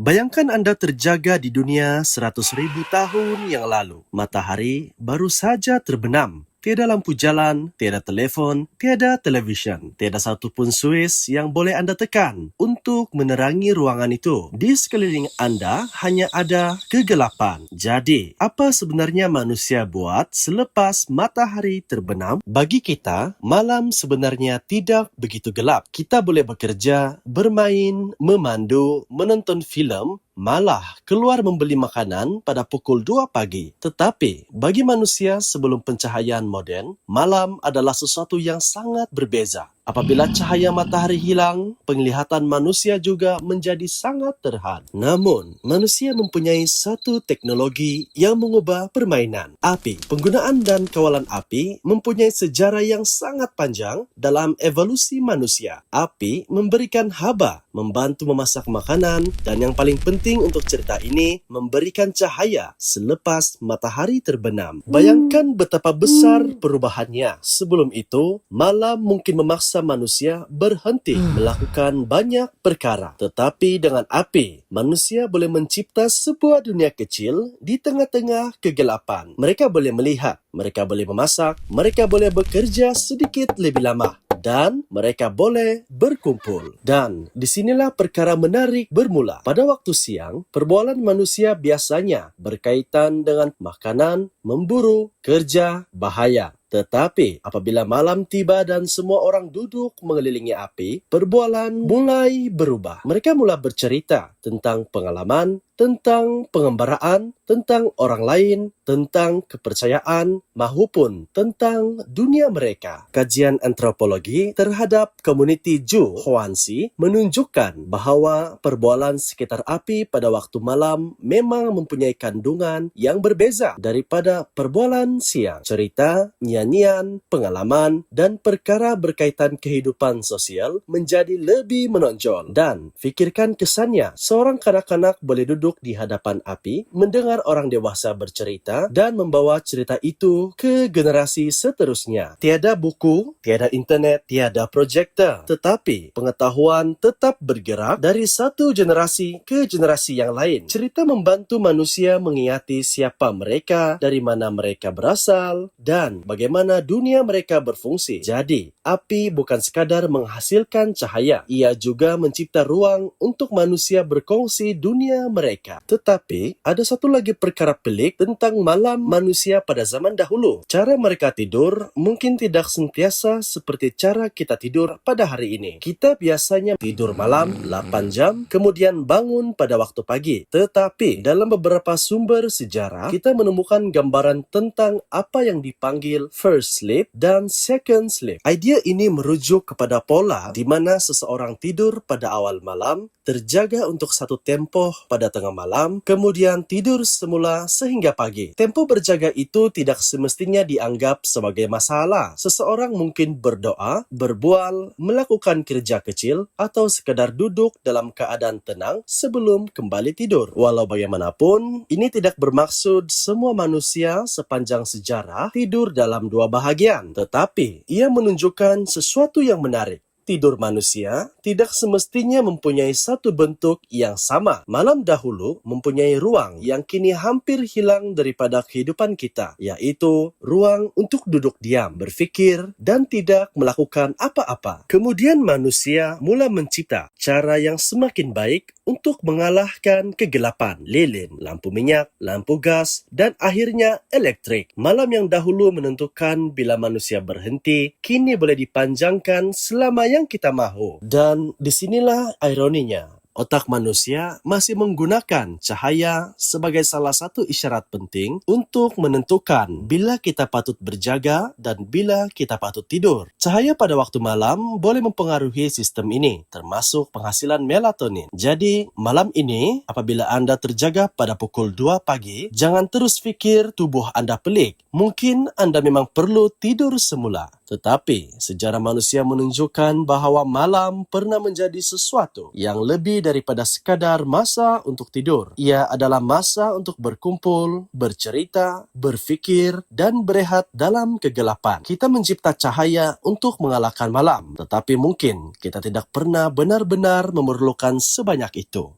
Bayangkan Anda terjaga di dunia 100.000 tahun yang lalu. Matahari baru saja terbenam. Tiada lampu jalan, tiada telefon, tiada televisyen, tiada satupun suis yang boleh Anda tekan untuk menerangi ruangan itu. Di sekeliling Anda hanya ada kegelapan. Jadi, apa sebenarnya manusia buat selepas matahari terbenam? Bagi kita, malam sebenarnya tidak begitu gelap. Kita boleh bekerja, bermain, memandu, menonton filem, malah keluar membeli makanan pada pukul 2 pagi. Tetapi, bagi manusia sebelum pencahayaan moden, malam adalah sesuatu yang sangat berbeza. Apabila cahaya matahari hilang, penglihatan manusia juga menjadi sangat terhad. Namun, manusia mempunyai satu teknologi yang mengubah permainan. Api. Penggunaan dan kawalan api mempunyai sejarah yang sangat panjang dalam evolusi manusia. Api memberikan haba, membantu memasak makanan, dan yang paling penting untuk cerita ini, memberikan cahaya selepas matahari terbenam. Bayangkan betapa besar perubahannya. Sebelum itu, malam mungkin memaksa manusia berhenti melakukan banyak perkara. Tetapi dengan api, manusia boleh mencipta sebuah dunia kecil di tengah-tengah kegelapan. Mereka boleh melihat, mereka boleh memasak, mereka boleh bekerja sedikit lebih lama, dan mereka boleh berkumpul. Dan disinilah perkara menarik bermula. Pada waktu siang, perbualan manusia biasanya berkaitan dengan makanan, memburu, kerja, bahaya. Tetapi apabila malam tiba dan semua orang duduk mengelilingi api, perbualan mulai berubah. Mereka mulai bercerita tentang pengalaman, tentang pengembaraan, tentang orang lain, tentang kepercayaan, maupun tentang dunia mereka. Kajian antropologi terhadap komuniti Zhou Huangzi menunjukkan bahawa perbualan sekitar api pada waktu malam memang mempunyai kandungan yang berbeza daripada perbualan siang. Cerita, nyanyian, pengalaman, dan perkara berkaitan kehidupan sosial menjadi lebih menonjol. Dan fikirkan kesannya, seorang kanak-kanak boleh duduk di hadapan api, mendengar orang dewasa bercerita, dan membawa cerita itu ke generasi seterusnya. Tiada buku, tiada internet, tiada projektor, tetapi pengetahuan tetap bergerak dari satu generasi ke generasi yang lain. Cerita membantu manusia mengingati siapa mereka, dari mana mereka berasal, dan bagaimana dunia mereka berfungsi. Jadi, api bukan sekadar menghasilkan cahaya, ia juga mencipta ruang untuk manusia berkongsi dunia mereka. Tetapi, ada satu lagi perkara pelik tentang malam manusia pada zaman dahulu. Cara mereka tidur mungkin tidak sentiasa seperti cara kita tidur pada hari ini. Kita biasanya tidur malam 8 jam, kemudian bangun pada waktu pagi. Tetapi, dalam beberapa sumber sejarah, kita menemukan gambaran tentang apa yang dipanggil first sleep dan second sleep. Idea ini merujuk kepada pola di mana seseorang tidur pada awal malam, terjaga untuk satu tempoh pada tengah malam, kemudian tidur semula sehingga pagi. Tempoh berjaga itu tidak semestinya dianggap sebagai masalah. Seseorang mungkin berdoa, berbual, melakukan kerja kecil, atau sekadar duduk dalam keadaan tenang sebelum kembali tidur. Walau bagaimanapun, ini tidak bermaksud semua manusia sepanjang sejarah tidur dalam dua bahagian. Tetapi, ia menunjukkan sesuatu yang menarik. Tidur manusia tidak semestinya mempunyai satu bentuk yang sama. Malam dahulu mempunyai ruang yang kini hampir hilang daripada kehidupan kita, yaitu ruang untuk duduk diam, berfikir, dan tidak melakukan apa-apa. Kemudian manusia mula mencipta cara yang semakin baik untuk mengalahkan kegelapan, lilin, lampu minyak, lampu gas, dan akhirnya elektrik. Malam yang dahulu menentukan bila manusia berhenti, kini boleh dipanjangkan selama yang kita mahu. Dan disinilah ironinya. Otak manusia masih menggunakan cahaya sebagai salah satu isyarat penting untuk menentukan bila kita patut berjaga dan bila kita patut tidur. Cahaya pada waktu malam boleh mempengaruhi sistem ini, termasuk penghasilan melatonin. Jadi, malam ini, apabila Anda terjaga pada pukul 2 pagi, jangan terus fikir tubuh Anda pelik. Mungkin Anda memang perlu tidur semula. Tetapi, sejarah manusia menunjukkan bahawa malam pernah menjadi sesuatu yang lebih daripada sekadar masa untuk tidur. Ia adalah masa untuk berkumpul, bercerita, berfikir, dan berehat dalam kegelapan. Kita mencipta cahaya untuk mengalahkan malam, tetapi mungkin kita tidak pernah benar-benar memerlukan sebanyak itu.